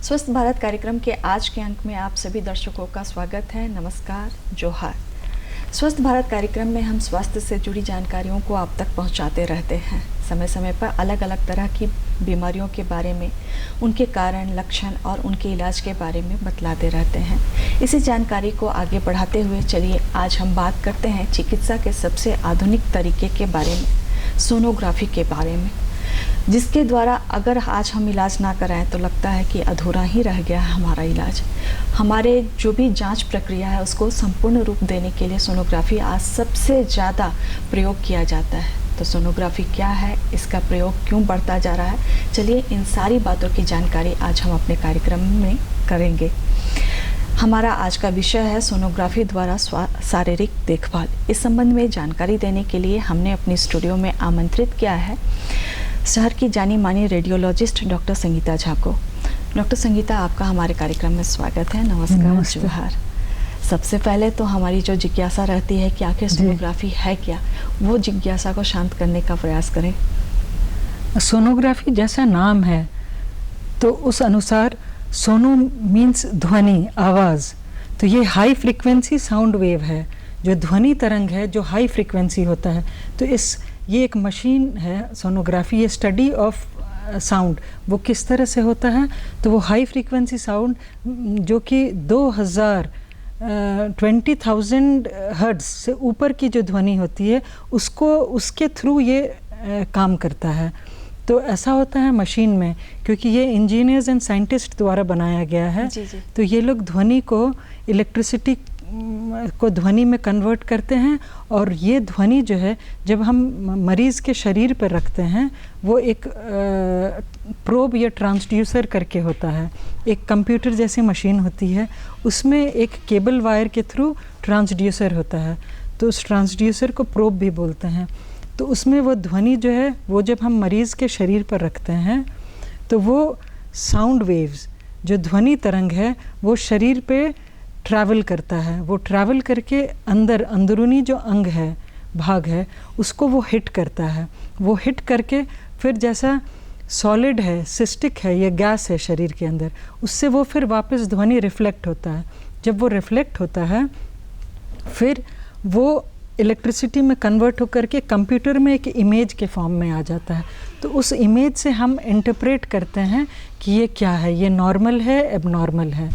स्वस्थ भारत कार्यक्रम के आज के अंक में आप सभी दर्शकों का स्वागत है। नमस्कार, जोहार। स्वस्थ भारत कार्यक्रम में हम स्वास्थ्य से जुड़ी जानकारियों को आप तक पहुंचाते रहते हैं। समय समय पर अलग अलग तरह की बीमारियों के बारे में, उनके कारण, लक्षण और उनके इलाज के बारे में बतलाते रहते हैं। इसी जानकारी को आगे बढ़ाते हुए चलिए आज हम बात करते हैं चिकित्सा के सबसे आधुनिक तरीके के बारे में, सोनोग्राफी के बारे में, जिसके द्वारा अगर आज हम इलाज ना कराएं तो लगता है कि अधूरा ही रह गया है हमारा इलाज। हमारे जो भी जांच प्रक्रिया है उसको संपूर्ण रूप देने के लिए सोनोग्राफी आज सबसे ज़्यादा प्रयोग किया जाता है। तो सोनोग्राफी क्या है, इसका प्रयोग क्यों बढ़ता जा रहा है, चलिए इन सारी बातों की जानकारी आज हम अपने कार्यक्रम में करेंगे। हमारा आज का विषय है सोनोग्राफी द्वारा शारीरिक देखभाल। इस संबंध में जानकारी देने के लिए हमने अपनी स्टूडियो में आमंत्रित किया है शहर की जानी मानी रेडियोलॉजिस्ट डॉक्टर संगीता झा को। डॉक्टर संगीता, आपका हमारे कार्यक्रम में स्वागत है। नमस्कार, जोहार। सबसे पहले तो हमारी जो जिज्ञासा रहती है कि आखिर सोनोग्राफी है क्या, वो जिज्ञासा को शांत करने का प्रयास करें। सोनोग्राफी जैसा नाम है तो उस अनुसार सोनो मीन्स ध्वनि, आवाज़। तो ये हाई फ्रीक्वेंसी साउंड वेव है, जो ध्वनि तरंग है, जो हाई फ्रीक्वेंसी होता है। तो ये एक मशीन है सोनोग्राफी, ये स्टडी ऑफ साउंड। वो किस तरह से होता है, तो वो हाई फ्रीक्वेंसी साउंड जो कि 20,000 हर्ट्ज से ऊपर की जो ध्वनि होती है उसके थ्रू ये काम करता है। तो ऐसा होता है मशीन में, क्योंकि ये इंजीनियर्स एंड साइंटिस्ट द्वारा बनाया गया है। जी जी। तो ये लोग ध्वनि को, इलेक्ट्रिसिटी को ध्वनि में कन्वर्ट करते हैं, और ये ध्वनि जो है जब हम मरीज़ के शरीर पर रखते हैं वो एक प्रोब या ट्रांसड्यूसर करके होता है। एक कंप्यूटर जैसी मशीन होती है, उसमें एक केबल वायर के थ्रू ट्रांसड्यूसर होता है। तो उस ट्रांसड्यूसर को प्रोब भी बोलते हैं। तो उसमें वो ध्वनि जो है वो जब हम मरीज़ के शरीर पर रखते हैं तो वो साउंड वेव्स, जो ध्वनि तरंग है, वो शरीर पे ट्रैवल करता है। वो ट्रैवल करके अंदरूनी जो अंग है, भाग है, उसको वो हिट करता है। वो हिट करके फिर जैसा सॉलिड है, सिस्टिक है, ये गैस है शरीर के अंदर, उससे वो फिर वापस ध्वनि रिफ्लेक्ट होता है। जब वो रिफ्लेक्ट होता है फिर वो इलेक्ट्रिसिटी में कन्वर्ट होकर के कंप्यूटर में एक इमेज के फॉर्म में आ जाता है। तो उस इमेज से हम इंटरप्रेट करते हैं कि ये क्या है, ये नॉर्मल है, एबनॉर्मल है,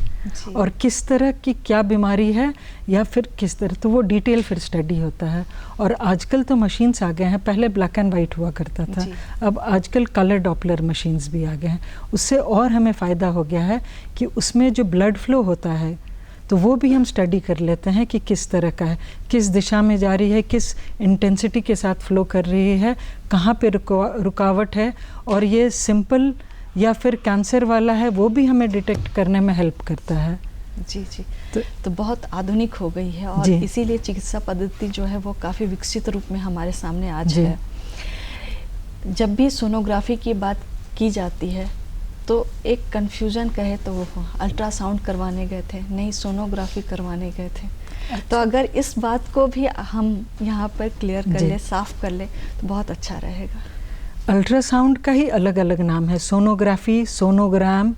और किस तरह की क्या बीमारी है, या फिर किस तरह। तो वो डिटेल फिर स्टडी होता है। और आजकल तो मशीन्स आ गए हैं, पहले ब्लैक एंड वाइट हुआ करता था, अब आजकल कलर डॉपलर मशीन्स भी आ गए हैं। उससे और हमें फ़ायदा हो गया है कि उसमें जो ब्लड फ्लो होता है तो वो भी हम स्टडी कर लेते हैं कि किस तरह का है, किस दिशा में जा रही है, किस इंटेंसिटी के साथ फ्लो कर रही है, कहाँ पे रुकावट है, और ये सिंपल या फिर कैंसर वाला है, वो भी हमें डिटेक्ट करने में हेल्प करता है। जी जी। तो बहुत आधुनिक हो गई है, और इसीलिए चिकित्सा पद्धति जो है वो काफ़ी विकसित रूप में हमारे सामने आज है। जब भी सोनोग्राफी की बात की जाती है तो एक कन्फ्यूजन कहे तो वो अल्ट्रासाउंड करवाने गए थे, नहीं सोनोग्राफी करवाने गए थे। अच्छा। तो अगर इस बात को भी हम यहाँ पर क्लियर कर ले, साफ कर ले, तो बहुत अच्छा रहेगा। अल्ट्रासाउंड का ही अलग अलग नाम है, सोनोग्राफी, सोनोग्राम।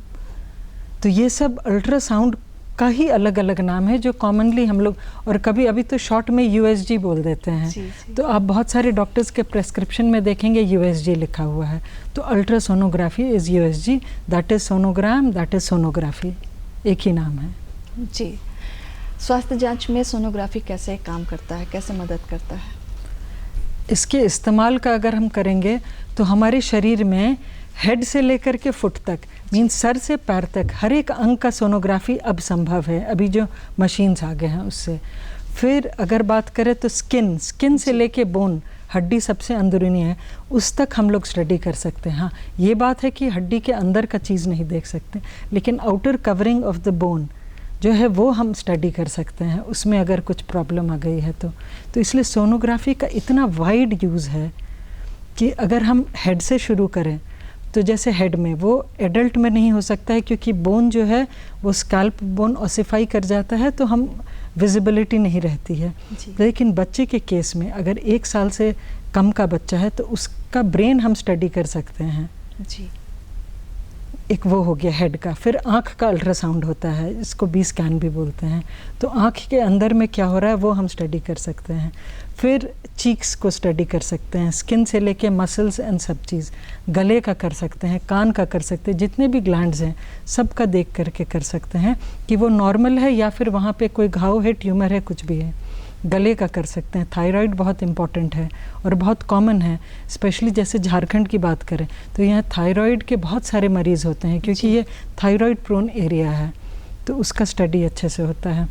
तो ये सब अल्ट्रासाउंड का ही अलग अलग नाम है, जो कॉमनली हम लोग, और कभी अभी तो शॉर्ट में USG बोल देते हैं। जी। तो आप बहुत सारे डॉक्टर्स के प्रेस्क्रिप्शन में देखेंगे USG लिखा हुआ है। तो ultrasonography is USG, that is sonogram, that is sonography, एक ही नाम है। जी। स्वास्थ्य जांच में सोनोग्राफी कैसे काम करता है, कैसे मदद करता है? इसके इस्तेमाल का अगर हम करेंगे तो हमारे शरीर में हेड से लेकर के फुट तक, मीन्स सर से पैर तक, हर एक अंग का सोनोग्राफी अब संभव है, अभी जो मशीन्स आ गए हैं उससे। फिर अगर बात करें तो स्किन से लेके बोन, हड्डी सबसे अंदरूनी है, उस तक हम लोग स्टडी कर सकते हैं। हाँ, ये बात है कि हड्डी के अंदर का चीज़ नहीं देख सकते, लेकिन outer covering of the bone जो है वो हम स्टडी कर सकते हैं, उसमें अगर कुछ प्रॉब्लम आ गई है तो इसलिए सोनोग्राफी का इतना वाइड यूज़ है कि अगर हम हेड से शुरू करें तो जैसे हेड में, वो एडल्ट में नहीं हो सकता है क्योंकि बोन जो है वो स्कैल्प बोन ऑसिफाई कर जाता है, तो हम विजिबिलिटी नहीं रहती है। लेकिन बच्चे के केस में अगर 1 साल से कम का बच्चा है तो उसका ब्रेन हम स्टडी कर सकते हैं। जी। एक वो हो गया हेड का। फिर आँख का अल्ट्रासाउंड होता है, इसको बी स्कैन भी बोलते हैं। तो आँख के अंदर में क्या हो रहा है वो हम स्टडी कर सकते हैं। फिर चीक्स को स्टडी कर सकते हैं, स्किन से लेके मसल्स एंड सब चीज़। गले का कर सकते हैं, कान का कर सकते हैं, जितने भी ग्लैंड्स हैं सब का देख करके कर सकते हैं कि वो नॉर्मल है या फिर वहाँ पे कोई घाव है, ट्यूमर है, कुछ भी है। गले का कर सकते हैं। थायराइड बहुत इम्पॉर्टेंट है और बहुत कॉमन है, स्पेशली जैसे झारखंड की बात करें तो यहाँ थायराइड के बहुत सारे मरीज़ होते हैं क्योंकि ये थायराइड प्रोन एरिया है, तो उसका स्टडी अच्छे से होता है।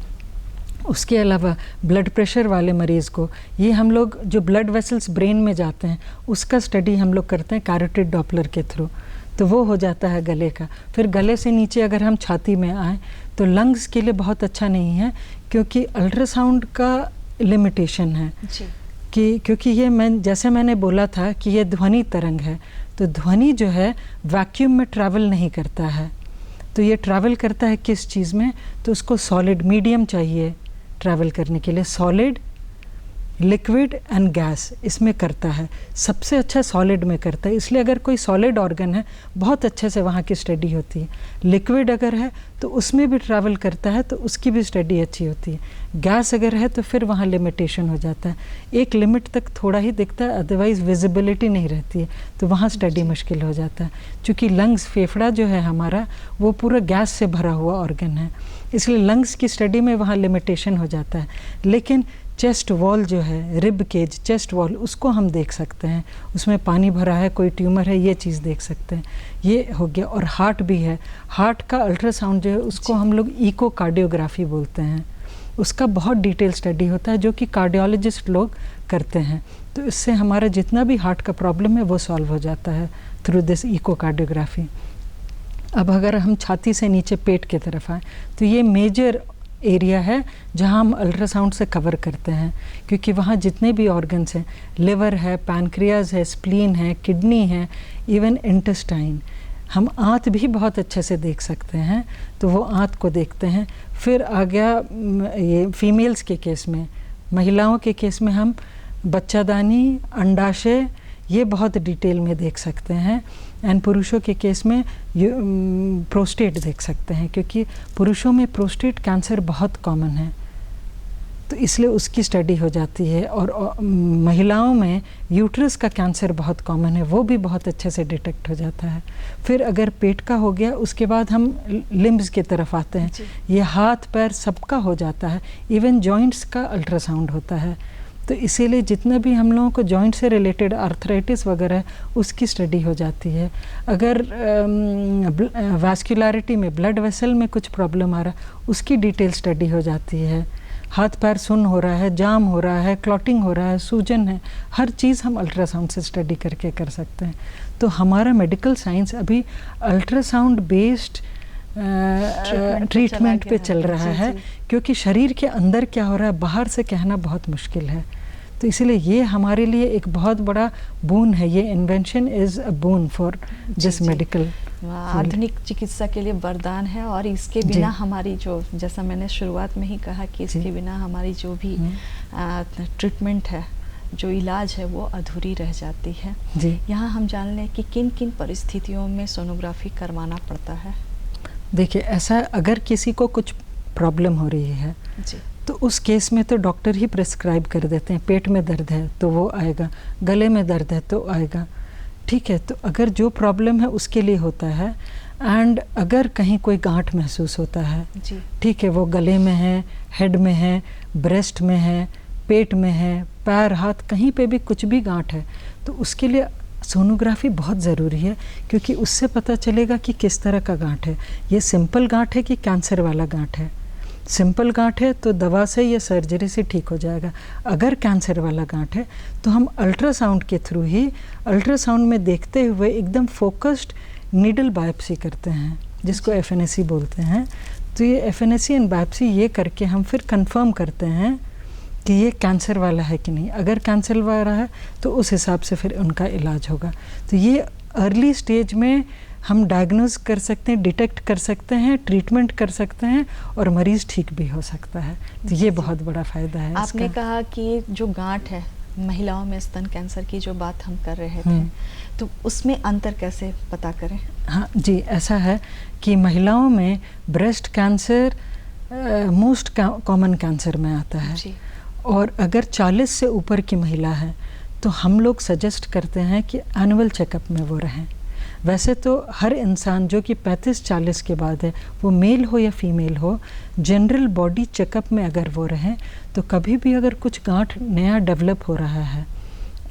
उसके अलावा ब्लड प्रेशर वाले मरीज़ को ये हम लोग जो ब्लड वेसल्स ब्रेन में जाते हैं उसका स्टडी हम लोग करते हैं कैरोटिड डॉपलर के थ्रू, तो वो हो जाता है गले का। फिर गले से नीचे अगर हम छाती में आएँ तो लंग्स के लिए बहुत अच्छा नहीं है क्योंकि अल्ट्रासाउंड का लिमिटेशन है कि क्योंकि ये जैसे मैंने बोला था कि ये ध्वनि तरंग है, तो ध्वनि जो है वैक्यूम में ट्रैवल नहीं करता है। तो ये ट्रैवल करता है किस चीज़ में, तो उसको सॉलिड मीडियम चाहिए ट्रैवल करने के लिए। सॉलिड, लिक्विड एंड गैस इसमें करता है, सबसे अच्छा सॉलिड में करता है। इसलिए अगर कोई सॉलिड ऑर्गन है बहुत अच्छे से वहाँ की स्टडी होती है। लिक्विड अगर है तो उसमें भी ट्रैवल करता है तो उसकी भी स्टडी अच्छी होती है। गैस अगर है तो फिर वहाँ लिमिटेशन हो जाता है, एक लिमिट तक थोड़ा ही दिखता है, अदरवाइज विजिबिलिटी नहीं रहती है, तो वहाँ स्टडी मुश्किल हो जाता है। क्योंकि लंग्स, फेफड़ा जो है हमारा वो पूरा गैस से भरा हुआ ऑर्गन है, इसलिए लंग्स की स्टडी में वहाँ लिमिटेशन हो जाता है। लेकिन चेस्ट वॉल जो है, रिब केज, चेस्ट वॉल, उसको हम देख सकते हैं, उसमें पानी भरा है, कोई ट्यूमर है, ये चीज़ देख सकते हैं। ये हो गया। और हार्ट भी है, हार्ट का अल्ट्रासाउंड जो है उसको हम लोग इकोकार्डियोग्राफी बोलते हैं। उसका बहुत डिटेल स्टडी होता है जो कि कार्डियोलॉजिस्ट लोग करते हैं, तो इससे हमारा जितना भी हार्ट का प्रॉब्लम है वो सॉल्व हो जाता है थ्रू दिस इकोकार्डियोग्राफी। अब अगर हम छाती से नीचे पेट की तरफ आए तो ये मेजर एरिया है जहां हम अल्ट्रासाउंड से कवर करते हैं, क्योंकि वहाँ जितने भी ऑर्गन्स हैं, लिवर है, पैनक्रियाज है, स्प्लीन है, किडनी है, इवन इंटेस्टाइन, हम आंत भी बहुत अच्छे से देख सकते हैं, तो वो आंत को देखते हैं। फिर आ गया ये फीमेल्स के केस में, महिलाओं के केस में हम बच्चादानी, अंडाशय, ये बहुत डिटेल में देख सकते हैं। एंड पुरुषों के केस में प्रोस्टेट देख सकते हैं, क्योंकि पुरुषों में प्रोस्टेट कैंसर बहुत कॉमन है, तो इसलिए उसकी स्टडी हो जाती है। और महिलाओं में यूट्रस का कैंसर बहुत कॉमन है, वो भी बहुत अच्छे से डिटेक्ट हो जाता है। फिर अगर पेट का हो गया उसके बाद हम लिम्ब्स की तरफ आते हैं, ये हाथ पैर सबका हो जाता है, इवन जॉइंट्स का अल्ट्रासाउंड होता है। तो इसीलिए जितना भी हम लोगों को जॉइंट से रिलेटेड आर्थराइटिस वगैरह है उसकी स्टडी हो जाती है। अगर वैस्कुलरिटी में, ब्लड वेसल में कुछ प्रॉब्लम आ रहा है उसकी डिटेल स्टडी हो जाती है। हाथ पैर सुन्न हो रहा है, जाम हो रहा है, क्लॉटिंग हो रहा है, सूजन है, हर चीज़ हम अल्ट्रासाउंड से स्टडी करके कर सकते हैं। तो हमारा मेडिकल साइंस अभी अल्ट्रासाउंड बेस्ड ट्रीटमेंट पे चल रहा है, क्योंकि शरीर के अंदर क्या हो रहा है बाहर से कहना बहुत मुश्किल है। तो इसलिए ये हमारे लिए एक बहुत बड़ा बून है, ये invention is a boon for this medical. आधुनिक चिकित्सा के लिए वरदान है, और इसके बिना हमारी जो, जैसा मैंने शुरुआत में ही कहा कि इसके बिना हमारी जो भी ट्रीटमेंट है, जो इलाज है, वो अधूरी रह जाती है। यहाँ हम जान लें कि किन किन परिस्थितियों में सोनोग्राफी करवाना पड़ता है। देखिए, ऐसा अगर किसी को कुछ प्रॉब्लम हो रही है तो उस केस में तो डॉक्टर ही प्रिस्क्राइब कर देते हैं। पेट में दर्द है तो वो आएगा, गले में दर्द है तो आएगा, ठीक है। तो अगर जो प्रॉब्लम है उसके लिए होता है। एंड अगर कहीं कोई गांठ महसूस होता है, ठीक है, वो गले में है, हेड में है, ब्रेस्ट में है, पेट में है, पैर हाथ कहीं पे भी कुछ भी गांठ है, तो उसके लिए सोनोग्राफी बहुत ज़रूरी है, क्योंकि उससे पता चलेगा कि किस तरह का गांठ है, ये सिंपल गांठ है कि कैंसर वाला गांठ है। सिंपल गांठ है तो दवा से या सर्जरी से ठीक हो जाएगा। अगर कैंसर वाला गांठ है तो हम अल्ट्रासाउंड के थ्रू ही, अल्ट्रासाउंड में देखते हुए एकदम फोकस्ड नीडल बायोप्सी करते हैं, जिसको FNAC बोलते हैं। तो ये FNAC एंड बायोप्सी ये करके हम फिर कंफर्म करते हैं कि ये कैंसर वाला है कि नहीं। अगर कैंसर वाला है तो उस हिसाब से फिर उनका इलाज होगा। तो ये अर्ली स्टेज में हम डायग्नोज कर सकते हैं, डिटेक्ट कर सकते हैं, ट्रीटमेंट कर सकते हैं, और मरीज़ ठीक भी हो सकता है। तो ये बहुत बड़ा फ़ायदा है। आपने कहा कि जो गांठ है महिलाओं में स्तन कैंसर की जो बात हम कर रहे थे, तो उसमें अंतर कैसे पता करें? हाँ जी, ऐसा है कि महिलाओं में breast cancer most common cancer में आता है जी। और अगर 40 से ऊपर की महिला है तो हम लोग सजेस्ट करते हैं कि एनुअल चेकअप में वो रहें। वैसे तो हर इंसान जो कि 35-40 के बाद है, वो मेल हो या फीमेल हो, जनरल बॉडी चेकअप में अगर वो रहें तो कभी भी अगर कुछ गांठ नया डेवलप हो रहा है,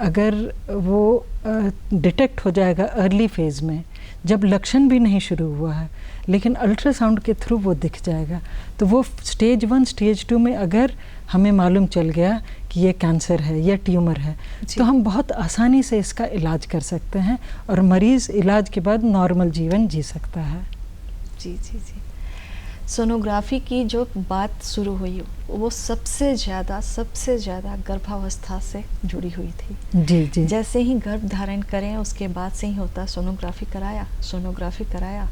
अगर वो डिटेक्ट हो जाएगा अर्ली फेज़ में, जब लक्षण भी नहीं शुरू हुआ है, लेकिन अल्ट्रासाउंड के थ्रू वो दिख जाएगा, तो वो स्टेज 1 स्टेज 2 में अगर हमें मालूम चल गया कि ये कैंसर है या ट्यूमर है, तो हम बहुत आसानी से इसका इलाज कर सकते हैं और मरीज़ इलाज के बाद नॉर्मल जीवन जी सकता है। जी जी जी। सोनोग्राफी की जो बात शुरू हुई वो सबसे ज़्यादा गर्भावस्था से जुड़ी हुई थी। जी जी। जैसे ही गर्भ धारण करें उसके बाद से ही होता सोनोग्राफी कराया,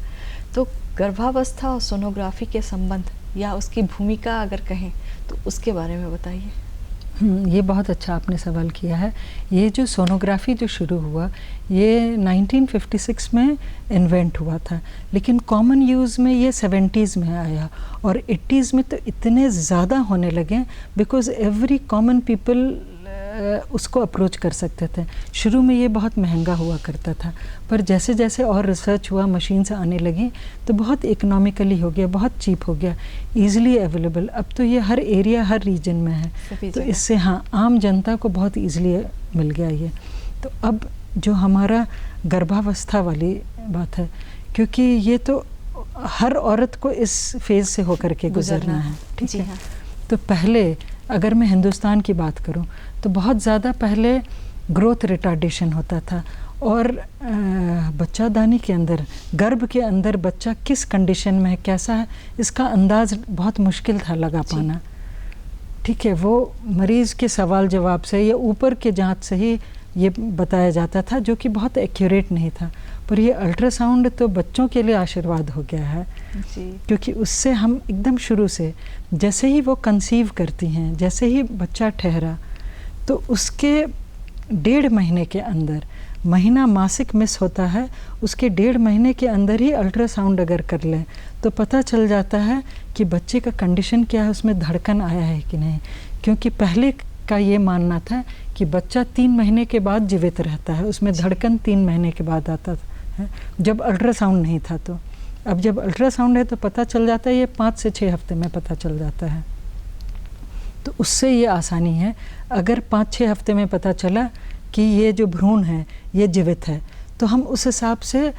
तो गर्भावस्था और सोनोग्राफी के संबंध या उसकी भूमिका अगर कहें तो उसके बारे में बताइए। ये बहुत अच्छा आपने सवाल किया है। ये जो सोनोग्राफी जो शुरू हुआ ये 1956 में इन्वेंट हुआ था, लेकिन कॉमन यूज़ में ये 70s में आया और 80s में तो इतने ज़्यादा होने लगे बिकॉज़ एवरी कॉमन पीपल उसको अप्रोच कर सकते थे। शुरू में ये बहुत महंगा हुआ करता था, पर जैसे जैसे और रिसर्च हुआ, मशीन्स आने लगी, तो बहुत इकोनॉमिकली हो गया, बहुत चीप हो गया, ईज़िली अवेलेबल। अब तो ये हर एरिया, हर रीजन में है, तो इससे हाँ आम जनता को बहुत ईज़िली मिल गया ये। तो अब जो हमारा गर्भावस्था वाली बात है, क्योंकि ये तो हर औरत को इस फेज़ से होकर के गुजरना है, ठीक है। तो पहले अगर मैं हिंदुस्तान की बात करूं तो बहुत ज़्यादा पहले ग्रोथ रिटार्डेशन होता था और बच्चादानी के अंदर, गर्भ के अंदर बच्चा किस कंडीशन में है, कैसा है, इसका अंदाज़ बहुत मुश्किल था लगा पाना, ठीक है। वो मरीज़ के सवाल जवाब से या ऊपर के जांच से ही ये बताया जाता था, जो कि बहुत एक्यूरेट नहीं था। पर ये अल्ट्रासाउंड तो बच्चों के लिए आशीर्वाद हो गया है जी। क्योंकि उससे हम एकदम शुरू से, जैसे ही वो कंसीव करती हैं, जैसे ही बच्चा ठहरा, तो उसके 1.5 महीने के अंदर, महीना मासिक मिस होता है, उसके 1.5 महीने के अंदर ही अल्ट्रासाउंड अगर कर लें तो पता चल जाता है कि बच्चे का कंडीशन क्या है, उसमें धड़कन आया है कि नहीं। क्योंकि पहले का ये मानना था कि बच्चा 3 महीने के बाद जीवित रहता है, उसमें धड़कन 3 महीने के बाद आता है, जब अल्ट्रासाउंड नहीं था। तो अब जब अल्ट्रासाउंड है तो पता चल जाता है, ये 5 से 6 हफ्ते में पता चल जाता है। तो उससे ये आसानी है, अगर 5-6 हफ्ते में पता चला कि ये जो भ्रूण है ये जीवित है, तो हम उस हिसाब से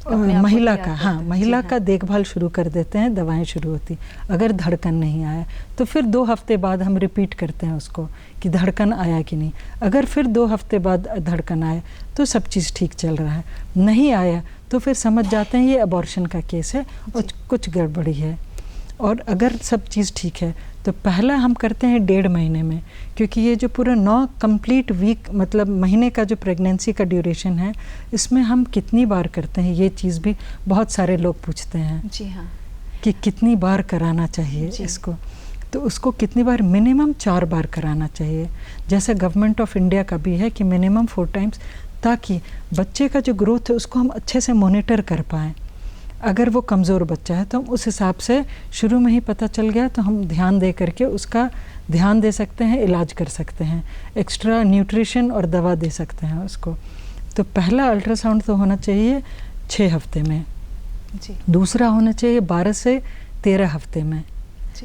महिला का देखभाल शुरू कर देते हैं, दवाएं शुरू होती। अगर धड़कन नहीं आया तो फिर 2 हफ्ते बाद हम रिपीट करते हैं उसको कि धड़कन आया कि नहीं। अगर फिर 2 हफ्ते बाद धड़कन आया तो सब चीज़ ठीक चल रहा है, नहीं आया तो फिर समझ जाते हैं ये अबॉर्शन का केस है और कुछ गड़बड़ी है। और अगर सब चीज़ ठीक है तो पहला हम करते हैं 1.5 महीने में, क्योंकि ये जो पूरा 9 कंप्लीट वीक मतलब महीने का जो प्रेगनेंसी का ड्यूरेशन है, इसमें हम कितनी बार करते हैं, ये चीज़ भी बहुत सारे लोग पूछते हैं। जी हाँ, कि कितनी बार कराना चाहिए इसको। तो उसको कितनी बार, मिनिमम 4 बार कराना चाहिए, जैसे गवर्नमेंट ऑफ इंडिया का भी है कि मिनिमम 4 टाइम्स, ताकि बच्चे का जो ग्रोथ है उसको हम अच्छे से मॉनिटर कर पाएँ। अगर वो कमज़ोर बच्चा है तो हम उस हिसाब से शुरू में ही पता चल गया तो हम ध्यान दे करके उसका ध्यान दे सकते हैं, इलाज कर सकते हैं, एक्स्ट्रा न्यूट्रिशन और दवा दे सकते हैं उसको। तो पहला अल्ट्रासाउंड तो होना चाहिए 6 हफ्ते में जी। दूसरा होना चाहिए 12 से 13 हफ्ते में,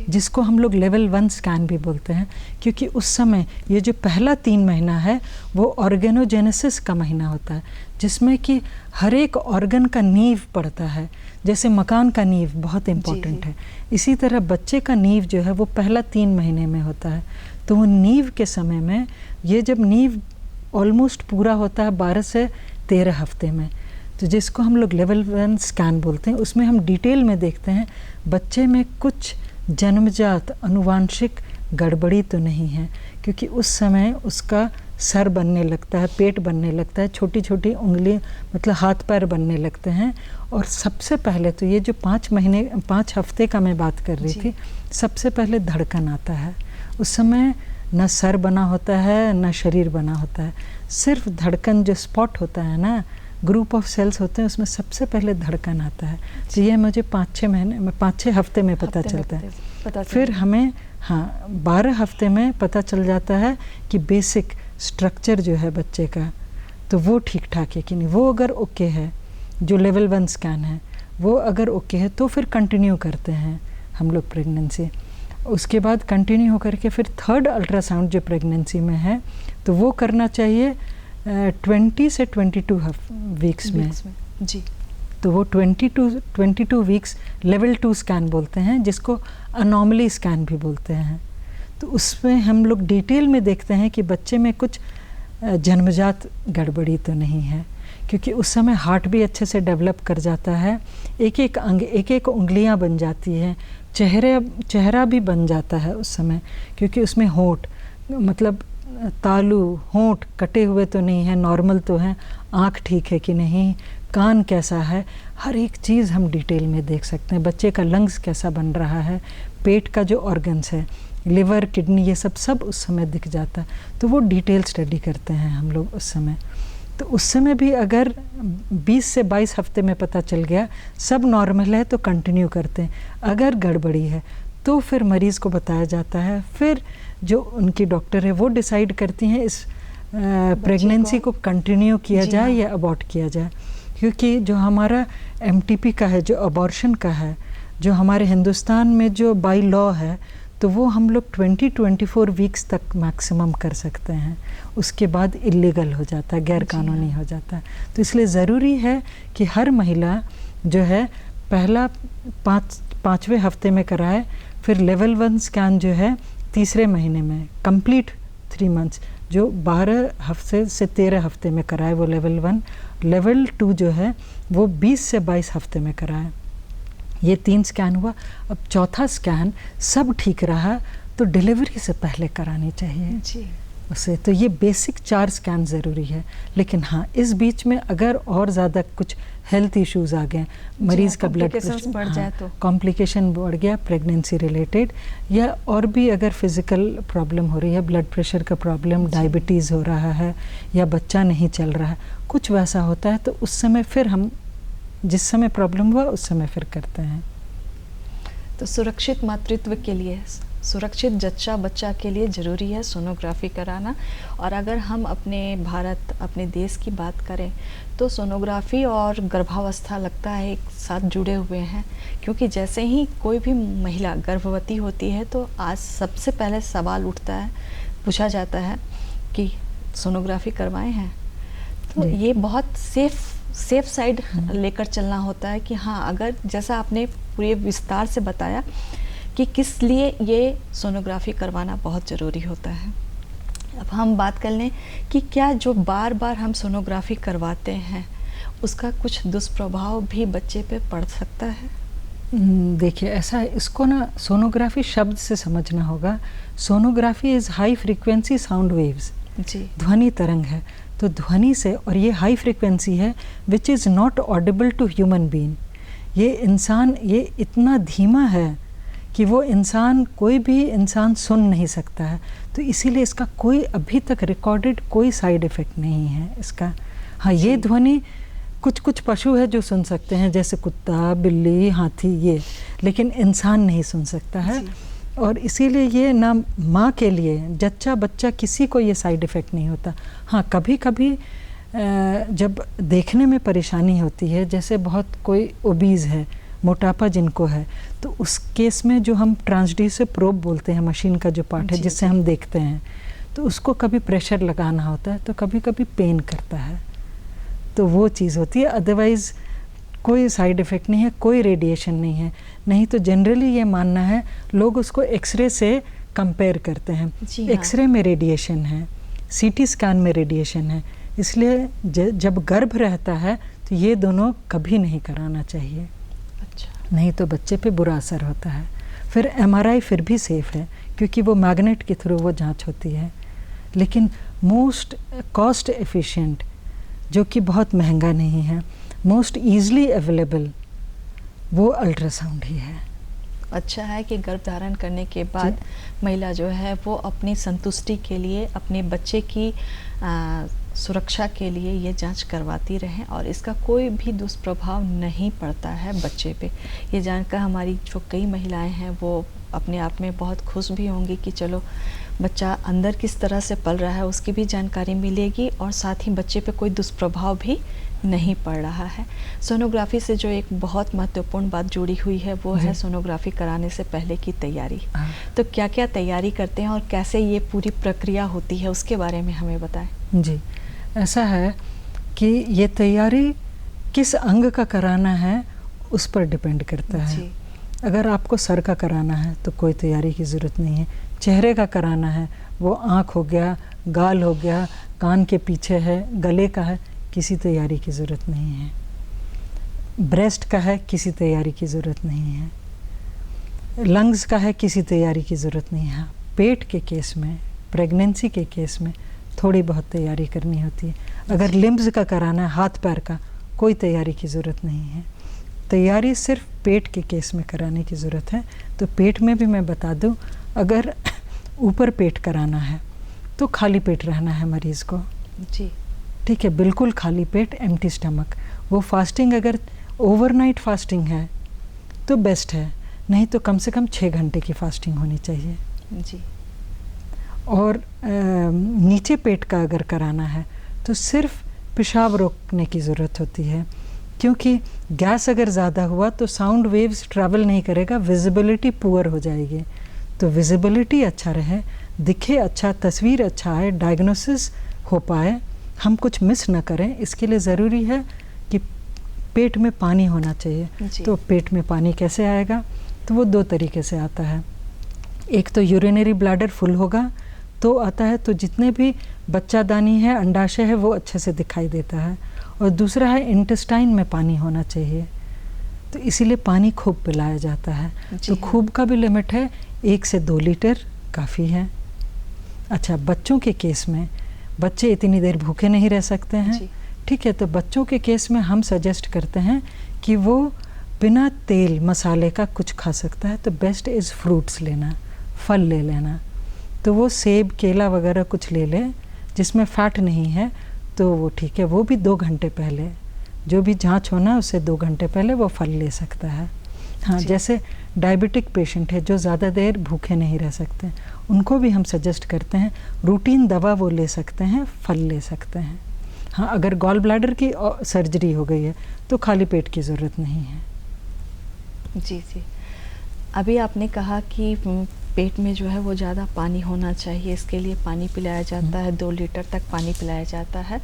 जिसको हम लोग लेवल 1 स्कैन भी बोलते हैं, क्योंकि उस समय ये जो पहला 3 महीना है वो ऑर्गेनोजेनेसिस का महीना होता है, जिसमें कि हर एक ऑर्गन का नींव पड़ता है। जैसे मकान का नींव बहुत इम्पोर्टेंट है, इसी तरह बच्चे का नींव जो है वो पहला 3 महीने में होता है। तो वो नींव के समय में, ये जब नींव ऑलमोस्ट पूरा होता है 12 से 13 हफ्ते में, तो जिसको हम लोग लेवल 1 स्कैन बोलते हैं, उसमें हम डिटेल में देखते हैं बच्चे में कुछ जन्मजात अनुवांशिक गड़बड़ी तो नहीं है, क्योंकि उस समय उसका सर बनने लगता है, पेट बनने लगता है, छोटी छोटी उंगली मतलब हाथ पैर बनने लगते हैं। और सबसे पहले तो ये जो 5 हफ्ते का मैं बात कर रही थी, सबसे पहले धड़कन आता है। उस समय न सर बना होता है न शरीर बना होता है, सिर्फ धड़कन जो स्पॉट होता है ना, ग्रुप ऑफ सेल्स होते हैं, उसमें सबसे पहले धड़कन आता है। तो ये मुझे 5-6 हफ्ते में पता चलता है। फिर हमें 12 हफ्ते में पता चल जाता है कि बेसिक स्ट्रक्चर जो है बच्चे का, तो वो ठीक ठाक है कि नहीं। वो अगर ओके है, जो लेवल 1 स्कैन है वो अगर ओके है, तो फिर कंटिन्यू करते हैं हम लोग प्रेगनेंसी। उसके बाद कंटिन्यू होकर के फिर 3rd अल्ट्रासाउंड जो प्रेगनेंसी में है, तो वो करना चाहिए 20 से 22 वीक्स में जी। तो वो 22 वीक्स लेवल 2 स्कैन बोलते हैं, जिसको अनॉमली स्कैन भी बोलते हैं। तो उसमें हम लोग डिटेल में देखते हैं कि बच्चे में कुछ जन्मजात गड़बड़ी तो नहीं है, क्योंकि उस समय हार्ट भी अच्छे से डेवलप कर जाता है, एक एक अंग, एक एक उंगलियां बन जाती हैं, चेहरा भी बन जाता है उस समय, क्योंकि उसमें होंठ, मतलब तालू होंठ कटे हुए तो नहीं है, नॉर्मल तो हैं, आँख ठीक है कि नहीं, कान कैसा है, हर एक चीज़ हम डिटेल में देख सकते हैं। बच्चे का लंग्स कैसा बन रहा है, पेट का जो ऑर्गन्स है, लिवर, किडनी, ये सब उस समय दिख जाता है। तो वो डिटेल स्टडी करते हैं हम लोग उस समय। तो उस समय भी अगर 20 से 22 हफ्ते में पता चल गया सब नॉर्मल है, तो कंटिन्यू करते हैं। अगर गड़बड़ी है तो फिर मरीज़ को बताया जाता है, फिर जो उनकी डॉक्टर है वो डिसाइड करती हैं इस प्रेगनेंसी को कंटिन्यू किया जाए या अबॉर्ट किया जाए। क्योंकि जो हमारा MTP का है, जो अबॉर्शन का है, जो हमारे हिंदुस्तान में जो बाई लॉ है, तो वो हम लोग 20-24 वीक्स तक मैक्सिमम कर सकते हैं, उसके बाद इलीगल हो जाता है, गैर कानूनी हो जाता है। तो इसलिए ज़रूरी है कि हर महिला जो है पहला 5वें हफ्ते में कराए, फिर लेवल 1 स्कैन जो है 3रे महीने में, कंप्लीट 3 मंथ्स, जो 12 हफ्ते से 13 हफ्ते में कराए वो लेवल 1। लेवल 2 जो है वो 20 से 22 हफ्ते में कराए। ये 3 स्कैन हुआ। अब 4था स्कैन सब ठीक रहा तो डिलीवरी से पहले करानी चाहिए जी उसे। तो ये बेसिक 4 स्कैन ज़रूरी है। लेकिन हाँ, इस बीच में अगर और ज़्यादा कुछ हेल्थ इश्यूज़ आ गए, मरीज़ का ब्लड प्रेशर बढ़ जाए, तो कॉम्प्लिकेशन बढ़ गया प्रेगनेंसी रिलेटेड, या और भी अगर फिज़िकल प्रॉब्लम हो रही है, ब्लड प्रेशर का प्रॉब्लम, डायबिटीज़ हो रहा है, या बच्चा नहीं चल रहा है, कुछ वैसा होता है, तो उस समय फिर हम जिस समय प्रॉब्लम हुआ उस समय फिर करते हैं। तो सुरक्षित मातृत्व के लिए, सुरक्षित जच्चा बच्चा के लिए ज़रूरी है सोनोग्राफी कराना। और अगर हम अपने भारत, अपने देश की बात करें, तो सोनोग्राफी और गर्भावस्था लगता है एक साथ जुड़े हुए हैं, क्योंकि जैसे ही कोई भी महिला गर्भवती होती है तो आज सबसे पहले सवाल उठता है, पूछा जाता है कि सोनोग्राफी करवाए हैं। तो ये बहुत सेफ साइड लेकर चलना होता है कि हाँ, अगर जैसा आपने पूरे विस्तार से बताया कि किस लिए ये सोनोग्राफी करवाना बहुत ज़रूरी होता है। अब हम बात कर लें कि क्या जो बार बार हम सोनोग्राफी करवाते हैं उसका कुछ दुष्प्रभाव भी बच्चे पे पड़ सकता है? देखिए, ऐसा है, इसको ना सोनोग्राफी शब्द से समझना होगा। Sonography is high frequency sound waves, जी, ध्वनि तरंग है। तो ध्वनि से, और ये हाई फ्रीक्वेंसी है which is not audible to human being. ये इंसान, ये इतना धीमा है कि वो इंसान, कोई भी इंसान सुन नहीं सकता है। तो इसीलिए इसका कोई अभी तक रिकॉर्डेड कोई साइड इफ़ेक्ट नहीं है इसका। हाँ, ये ध्वनि कुछ पशु है जो सुन सकते हैं, जैसे कुत्ता, बिल्ली, हाथी, ये, लेकिन इंसान नहीं सुन सकता है। और इसीलिए ये ना माँ के लिए, जच्चा बच्चा, किसी को ये साइड इफ़ेक्ट नहीं होता। हाँ, कभी कभी जब देखने में परेशानी होती है, जैसे बहुत कोई ओबीज़ है, मोटापा जिनको है, तो उस केस में जो हम ट्रांसड्यूसर प्रोब बोलते हैं, मशीन का जो पार्ट है जिससे हम देखते हैं, तो उसको कभी प्रेशर लगाना होता है, तो कभी कभी पेन करता है, तो वो चीज़ होती है। अदरवाइज़ कोई साइड इफ़ेक्ट नहीं है, कोई रेडिएशन नहीं है। नहीं तो जनरली ये मानना है, लोग उसको एक्सरे से कंपेयर करते हैं। एक्सरे में रेडिएशन है, CT स्कैन में रेडिएशन है, इसलिए जब गर्भ रहता है तो ये दोनों कभी नहीं कराना चाहिए। अच्छा। नहीं तो बच्चे पे बुरा असर होता है। फिर MRI फिर भी सेफ़ है, क्योंकि वो मैग्नेट के थ्रू वो जांच होती है। लेकिन मोस्ट कॉस्ट एफिशिएंट, जो कि बहुत महंगा नहीं है, मोस्ट ईज़िली अवेलेबल, वो अल्ट्रासाउंड ही है। अच्छा है कि गर्भ धारण करने के बाद महिला जो है वो अपनी संतुष्टि के लिए, अपने बच्चे की सुरक्षा के लिए ये जांच करवाती रहें और इसका कोई भी दुष्प्रभाव नहीं पड़ता है बच्चे पे। ये जानकर हमारी जो कई महिलाएं हैं वो अपने आप में बहुत खुश भी होंगी कि चलो बच्चा अंदर किस तरह से पल रहा है उसकी भी जानकारी मिलेगी और साथ ही बच्चे पे कोई दुष्प्रभाव भी नहीं पड़ रहा है। सोनोग्राफी से जो एक बहुत महत्वपूर्ण बात जुड़ी हुई है वो है सोनोग्राफी कराने से पहले की तैयारी। तो क्या क्या तैयारी करते हैं और कैसे ये पूरी प्रक्रिया होती है उसके बारे में हमें बताएं। जी, ऐसा है कि ये तैयारी किस अंग का कराना है उस पर डिपेंड करता है। अगर आपको सर का कराना है तो कोई तैयारी की ज़रूरत नहीं है। चेहरे का कराना है, वो आँख हो गया, गाल हो गया, कान के पीछे है, गले का है, किसी तैयारी की ज़रूरत नहीं है। ब्रेस्ट का है, किसी तैयारी की ज़रूरत नहीं है। लंग्स का है, किसी तैयारी की ज़रूरत नहीं है। पेट के केस में, प्रेगनेंसी के केस में थोड़ी बहुत तैयारी करनी होती है। अगर लिम्ब्स का कराना है, हाथ पैर का, कोई तैयारी की ज़रूरत नहीं है। तैयारी सिर्फ पेट के केस में कराने की ज़रूरत है। तो पेट में भी मैं बता दूं, अगर ऊपर पेट कराना है तो खाली पेट रहना है मरीज़ को। जी, ठीक है, बिल्कुल खाली पेट, एम्प्टी स्टमक। वो फास्टिंग अगर ओवरनाइट फास्टिंग है तो बेस्ट है, नहीं तो कम से कम 6 घंटे की फास्टिंग होनी चाहिए। जी। और नीचे पेट का अगर कराना है तो सिर्फ पेशाब रोकने की ज़रूरत होती है, क्योंकि गैस अगर ज़्यादा हुआ तो साउंड वेव्स ट्रैवल नहीं करेगा, विजिबिलिटी पुअर हो जाएगी। तो विजिबिलिटी अच्छा रहे, दिखे अच्छा, तस्वीर अच्छा आए, डायग्नोसिस हो पाए, हम कुछ मिस ना करें, इसके लिए ज़रूरी है कि पेट में पानी होना चाहिए। तो पेट में पानी कैसे आएगा? तो वो 2 तरीके से आता है। एक तो यूरिनरी ब्लैडर फुल होगा तो आता है, तो जितने भी बच्चादानी है, अंडाशय है, वो अच्छे से दिखाई देता है। और दूसरा है इंटेस्टाइन में पानी होना चाहिए, तो इसीलिए पानी खूब पिलाया जाता है। तो खूब का भी लिमिट है, 1 से 2 लीटर काफ़ी है। अच्छा, बच्चों के केस में बच्चे इतनी देर भूखे नहीं रह सकते हैं, ठीक है, तो बच्चों के केस में हम सजेस्ट करते हैं कि वो बिना तेल मसाले का कुछ खा सकता है। तो बेस्ट इज़ फ्रूट्स लेना, फल ले लेना। तो वो सेब, केला वगैरह कुछ ले ले जिसमें फ़ैट नहीं है, तो वो ठीक है। वो भी 2 घंटे पहले, जो भी जांच होना है उससे 2 घंटे पहले वो फल ले सकता है। हाँ, जैसे डायबिटिक पेशेंट है जो ज़्यादा देर भूखे नहीं रह सकते, उनको भी हम सजेस्ट करते हैं रूटीन दवा वो ले सकते हैं, फल ले सकते हैं। हाँ, अगर गॉल ब्लैडर की सर्जरी हो गई है तो खाली पेट की ज़रूरत नहीं है। जी जी, अभी आपने कहा कि पेट में जो है वो ज़्यादा पानी होना चाहिए, इसके लिए पानी पिलाया जाता है, 2 लीटर तक पानी पिलाया जाता है।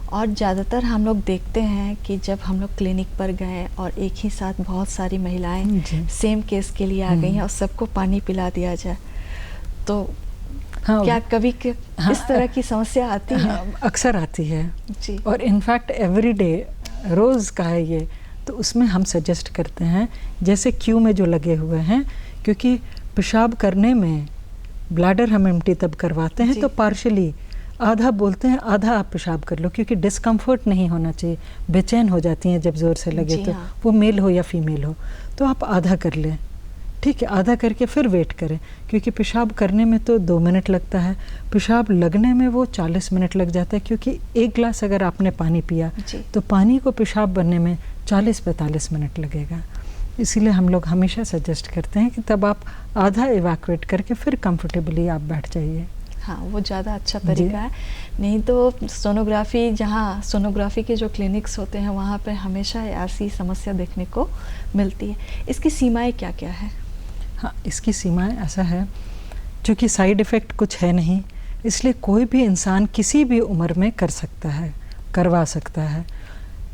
और ज़्यादातर हम लोग देखते हैं कि जब हम लोग क्लिनिक पर गए और एक ही साथ बहुत सारी महिलाएं सेम केस के लिए आ गई हैं और सबको पानी पिला दिया जाए, तो हाँ, क्या कभी इस तरह की समस्या आती है? हाँ, अक्सर आती है जी। और इनफैक्ट एवरी डे, रोज़ का है ये। तो उसमें हम सजेस्ट करते हैं, जैसे क्यू में जो लगे हुए हैं, क्योंकि पेशाब करने में ब्लैडर हम एम्प्टी तब करवाते हैं तो पार्शली आधा बोलते हैं, आधा आप पेशाब कर लो, क्योंकि डिस्कम्फर्ट नहीं होना चाहिए। बेचैन हो जाती हैं जब ज़ोर से लगे, तो हाँ। वो मेल हो या फीमेल हो, तो आप आधा कर लें, ठीक है। आधा करके फिर वेट करें, क्योंकि पेशाब करने में तो 2 मिनट लगता है, पेशाब लगने में वो 40 मिनट लग जाता है, क्योंकि 1 गिलास अगर आपने पानी पिया तो पानी को पेशाब बनने में 40-45 मिनट लगेगा। इसीलिए हम लोग हमेशा सजेस्ट करते हैं कि तब आप आधा इवैक्यूएट करके फिर कंफर्टेबली आप बैठ जाइए। हाँ, वो ज़्यादा अच्छा तरीका है। नहीं तो सोनोग्राफी, जहाँ सोनोग्राफी के जो क्लिनिक्स होते हैं वहाँ पे हमेशा ऐसी समस्या देखने को मिलती है। इसकी सीमाएं क्या क्या है? हाँ, इसकी सीमाएं ऐसा है, क्योंकि साइड इफ़ेक्ट कुछ है नहीं, इसलिए कोई भी इंसान किसी भी उम्र में कर सकता है, करवा सकता है।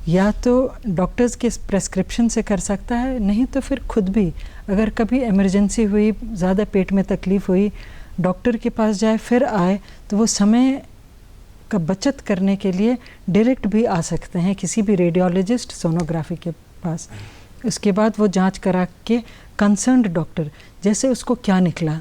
या तो डॉक्टर्स के प्रेस्क्रिप्शन से कर सकता है, नहीं तो फिर खुद भी अगर कभी इमरजेंसी हुई, ज़्यादा पेट में तकलीफ़ हुई, डॉक्टर के पास जाए फिर आए, तो वो समय का बचत करने के लिए डायरेक्ट भी आ सकते हैं किसी भी रेडियोलॉजिस्ट सोनोग्राफी के पास। उसके बाद वो जांच करा के कंसर्न्ड डॉक्टर, जैसे उसको क्या निकला,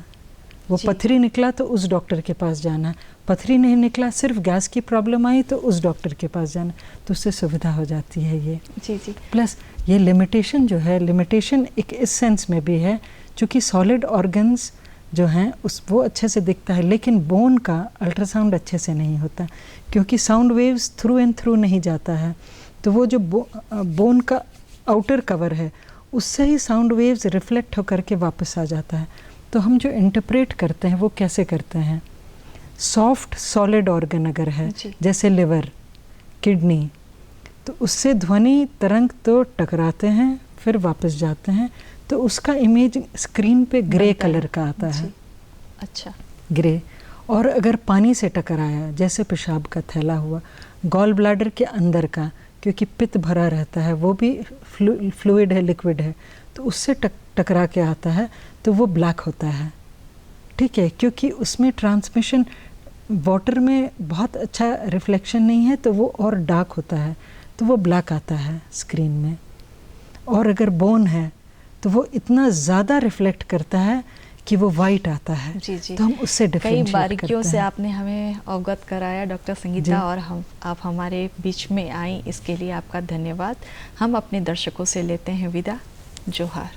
वो पथरी निकला तो उस डॉक्टर के पास जाना, पथरी नहीं निकला, सिर्फ गैस की प्रॉब्लम आई तो उस डॉक्टर के पास जाना, तो उससे सुविधा हो जाती है ये। जी जी। प्लस ये लिमिटेशन जो है, लिमिटेशन एक इस सेंस में भी है क्योंकि सॉलिड ऑर्गन्स जो हैं वो अच्छे से दिखता है, लेकिन बोन का अल्ट्रासाउंड अच्छे से नहीं होता क्योंकि sound waves through and through नहीं जाता है। तो वो जो बोन का आउटर कवर है उससे ही साउंड वेव्स रिफ्लेक्ट होकर के वापस आ जाता है। तो हम जो इंटरप्रेट करते हैं वो कैसे करते हैं, सॉफ्ट सॉलिड ऑर्गन अगर है जैसे लिवर, किडनी, तो उससे ध्वनि तरंग तो टकराते हैं फिर वापस जाते हैं, तो उसका इमेज स्क्रीन पे ग्रे कलर का आता है। अच्छा, ग्रे। और अगर पानी से टकराया जैसे पेशाब का थैला हुआ, गॉल ब्लैडर के अंदर का, क्योंकि पित्त भरा रहता है, वो भी फ्लूइड है, लिक्विड है, तो उससे टकरा के आता है तो वो ब्लैक होता है। ठीक है, क्योंकि उसमें ट्रांसमिशन वाटर में बहुत अच्छा रिफ्लेक्शन नहीं है तो वो और डार्क होता है, तो वो ब्लैक आता है स्क्रीन में। और अगर बोन है तो वो इतना ज़्यादा रिफ्लेक्ट करता है कि वो वाइट आता है। जी जी, तो हम उससे डिफरेंशिएट कई बारीकियों से आपने हमें अवगत कराया डॉक्टर संगीता, और आप हमारे बीच में आई, इसके लिए आपका धन्यवाद। हम अपने दर्शकों से लेते हैं विदा। जोहार।